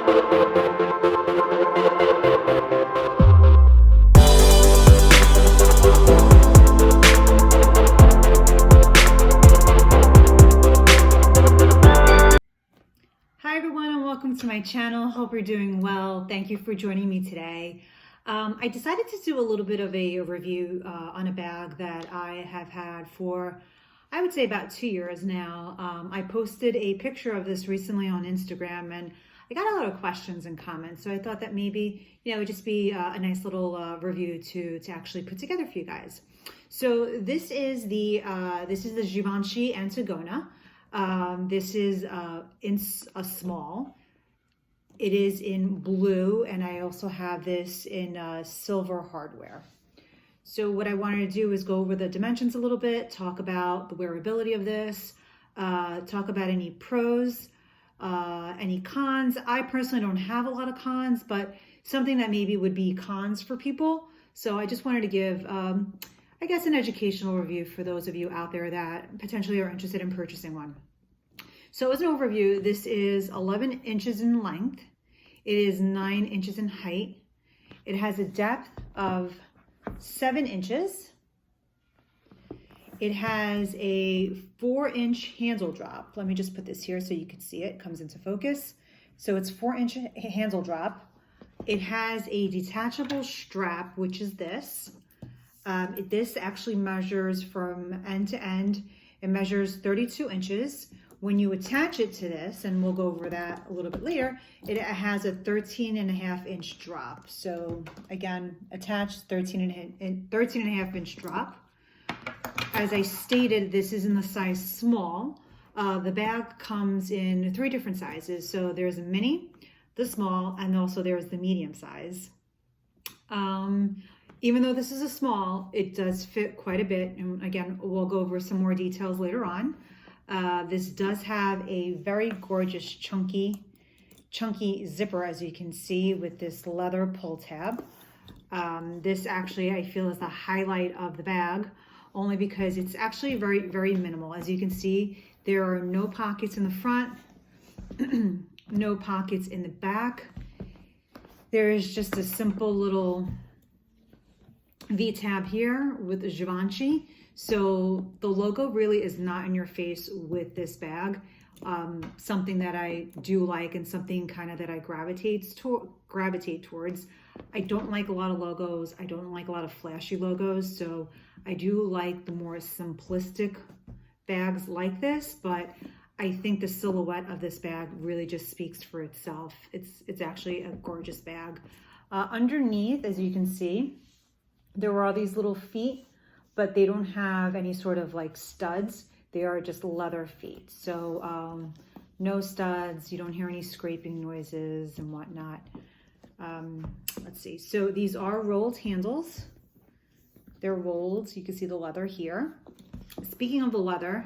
Hi everyone, and welcome to my channel. Hope you're doing well. Thank you for joining me today. I decided to do a little bit of a review on a bag that I have had for, I would say, about 2 years now. I posted a picture of this recently on Instagram, and I got a lot of questions and comments, so I thought that maybe it would just be a nice little review to actually put together for you guys. So this is the Givenchy Antigona. This is in a small. It is in blue, and I also have this in silver hardware. So what I wanted to do is go over the dimensions a little bit, talk about the wearability of this, talk about any pros, any cons. I personally don't have a lot of cons, but something that maybe would be cons for people. So I just wanted to give, I guess, an educational review for those of you out there that potentially are interested in purchasing one. So as an overview, this is 11 inches in length. It is 9 inches in height. It has a depth of 7 inches. It has a 4-inch handle drop. Let me just put this here so you can see it. It comes into focus. So it's 4-inch handle drop. It has a detachable strap, which is this. This actually measures from end to end. It measures 32 inches. When you attach it to this, and we'll go over that a little bit later, it has a 13.5-inch drop. So again, attached 13.5-inch drop. As I stated, this is in the size small. The bag comes in 3 different sizes. So there's a mini, the small, and also there's the medium size. Even though this is a small, it does fit quite a bit. And again, we'll go over some more details later on. This does have a very gorgeous chunky zipper, as you can see, with this leather pull tab. This actually, I feel, is the highlight of the bag, only because it's actually very, very minimal. As you can see, there are no pockets in the front, no pockets in the back. There is just a simple little V-tab here with the Givenchy. So the logo really is not in your face with this bag. Something that I do like, and something kind of that I gravitate towards. I don't like a lot of logos. I don't like a lot of flashy logos. So I do like the more simplistic bags like this, but I think the silhouette of this bag really just speaks for itself. It's actually a gorgeous bag. Underneath, as you can see, there are these little feet, but they don't have any sort of like studs. They are just leather feet. So no studs, you don't hear any scraping noises and whatnot. Let's see, so these are rolled handles. They're rolled, you can see the leather here. Speaking of the leather,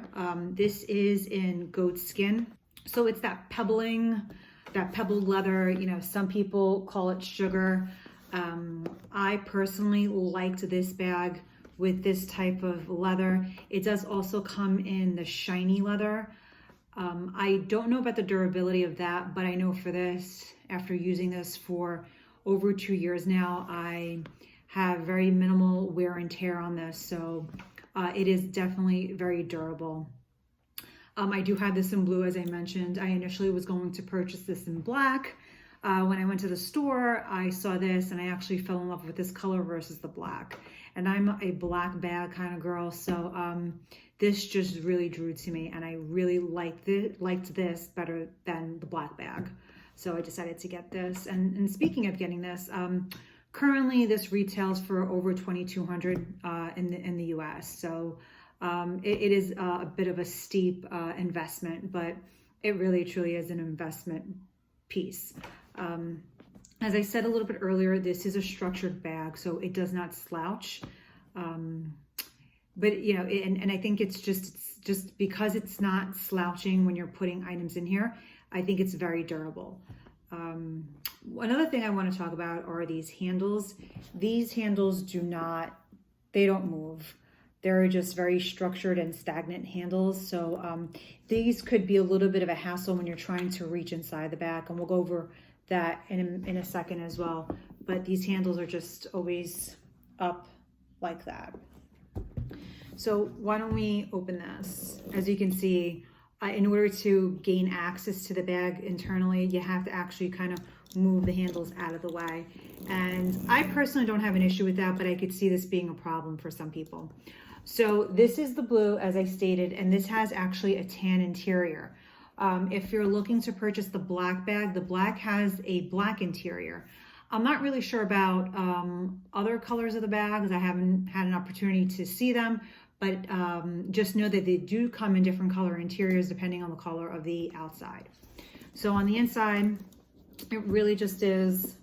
this is in goat skin. So it's that pebbled leather, some people call it sugar. I personally liked this bag with this type of leather. It does also come in the shiny leather. I don't know about the durability of that, but I know for this, after using this for over 2 years now, I have very minimal wear and tear on this. So it is definitely very durable. I do have this in blue, as I mentioned. I initially was going to purchase this in black. When I went to the store, I saw this and I actually fell in love with this color versus the black. And I'm a black bag kind of girl, so this just really drew to me, and I really liked this better than the black bag. So I decided to get this. And speaking of getting this, currently this retails for over $2,200 in the US. So it is a bit of a steep investment, but it really truly is an investment piece. As I said a little bit earlier, this is a structured bag, so it does not slouch. But and I think it's just because it's not slouching when you're putting items in here, I think it's very durable. Another thing I want to talk about are these handles. These handles don't move. they're just very structured and stagnant handles. So these could be a little bit of a hassle when you're trying to reach inside the bag, and we'll go over that in a second as well. But these handles are just always up like that. So why don't we open this? As you can see, in order to gain access to the bag internally, you have to actually kind of move the handles out of the way. And I personally don't have an issue with that, but I could see this being a problem for some people. So this is the blue, as I stated, and this has actually a tan interior. If you're looking to purchase the black bag, the black has a black interior. I'm not really sure about other colors of the bags. I haven't had an opportunity to see them, but just know that they do come in different color interiors depending on the color of the outside. So on the inside, it really just is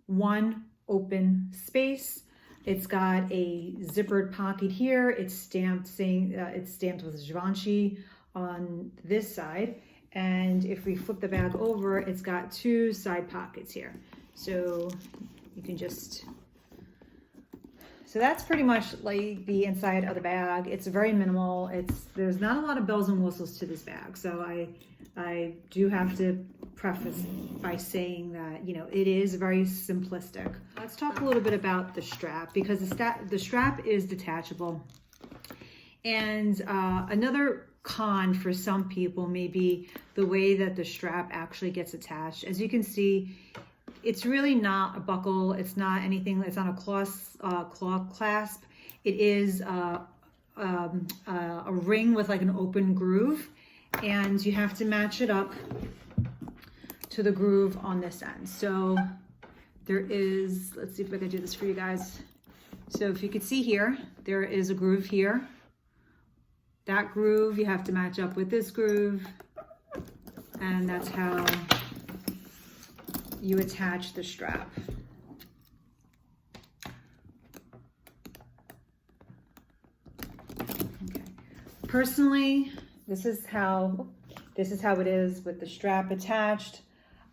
one open space. It's got a zippered pocket here. It's stamped it's stamped with Givenchy on this side. And if we flip the bag over, it's got two side pockets here. So you can just, so that's pretty much like the inside of the bag. It's very minimal. There's not a lot of bells and whistles to this bag. So I do have to preface by saying that, you know, it is very simplistic. Let's talk a little bit about the strap, because the strap is detachable. And another con for some people may be the way that the strap actually gets attached. As you can see, it's really not a buckle. It's not anything. It's not a claw clasp. It is a ring with like an open groove, and you have to match it up to the groove on this end. So there is, let's see if I can do this for you guys. So if you could see here, there is a groove here. That groove you have to match up with this groove, and that's how you attach the strap. Okay. Personally, this is how it is with the strap attached.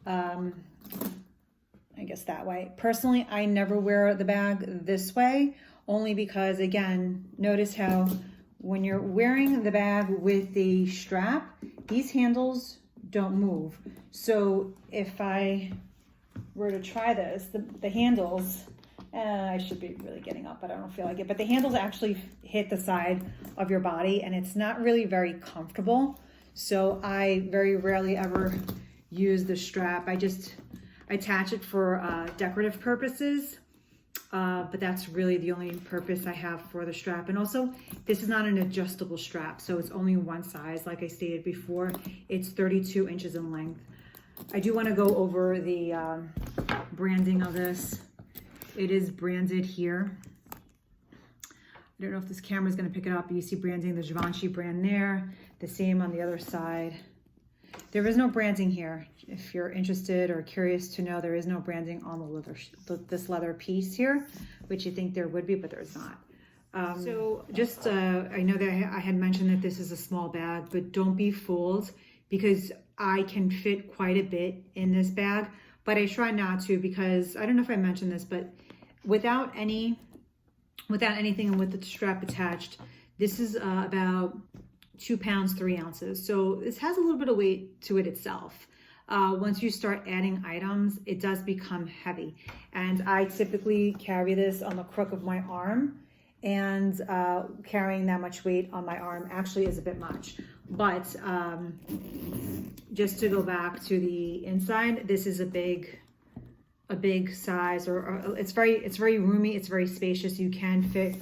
I guess that way. Personally, I never wear the bag this way, only because, again, notice how when you're wearing the bag with the strap, these handles don't move. So if I were to try this, the handles, I should be really getting up, but I don't feel like it, but the handles actually hit the side of your body, and it's not really very comfortable. So I very rarely ever use the strap. I just attach it for decorative purposes. But that's really the only purpose I have for the strap. And also, this is not an adjustable strap, so it's only one size. Like I stated before, it's 32 inches in length. I do want to go over the branding of this. It is branded here. I don't know if this camera is going to pick it up, but you see branding, the Givenchy brand there, the same on the other side. There is no branding here. If you're interested or curious to know, there is no branding on the leather, this leather piece here, which you think there would be, but there's not. So just, I know that I had mentioned that this is a small bag, but don't be fooled, because I can fit quite a bit in this bag, but I try not to, because I don't know if I mentioned this, but without anything and with the strap attached, this is about 2 pounds, 3 ounces. So this has a little bit of weight to it itself. Once you start adding items, it does become heavy. And I typically carry this on the crook of my arm, and carrying that much weight on my arm actually is a bit much. But just to go back to the inside, this is a big size, or it's very roomy, it's very spacious. You can fit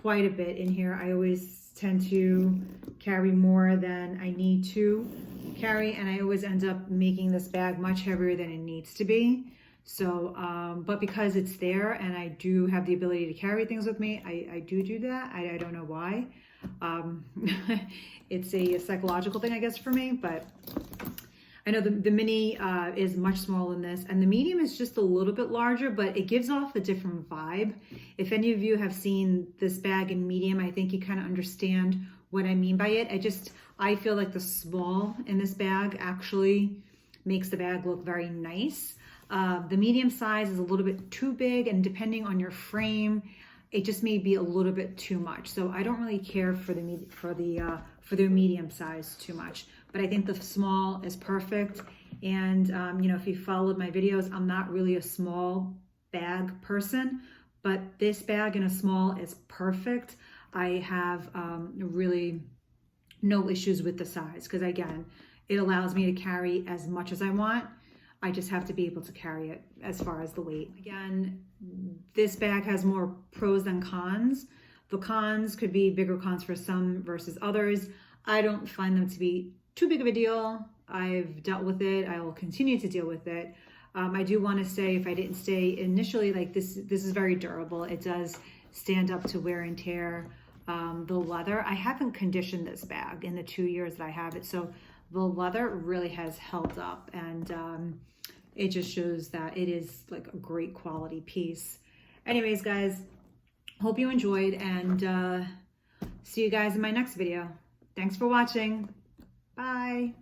quite a bit in here. I always tend to carry more than I need to carry, and I always end up making this bag much heavier than it needs to be. So but because it's there and I do have the ability to carry things with me, I do that. I don't know why. It's a psychological thing, I guess, for me, but I know the mini is much smaller than this, and the medium is just a little bit larger, but it gives off a different vibe. If any of you have seen this bag in medium, I think you kind of understand what I mean by it. I feel like the small in this bag actually makes the bag look very nice. The medium size is a little bit too big, and depending on your frame, it just may be a little bit too much. So I don't really care for the medium size too much, but I think the small is perfect. And you know, if you followed my videos, I'm not really a small bag person, but this bag in a small is perfect. I have really no issues with the size, because again, it allows me to carry as much as I want. I just have to be able to carry it as far as the weight. Again, this bag has more pros than cons. The cons could be bigger cons for some versus others. I don't find them to be too big of a deal. I've dealt with it. I will continue to deal with it. I do want to say, if I didn't say initially, like this is very durable. It does stand up to wear and tear. The leather, I haven't conditioned this bag in the 2 years that I have it, so the leather really has held up, and it just shows that it is like a great quality piece. Anyways, guys, hope you enjoyed, and see you guys in my next video. Thanks for watching. Bye.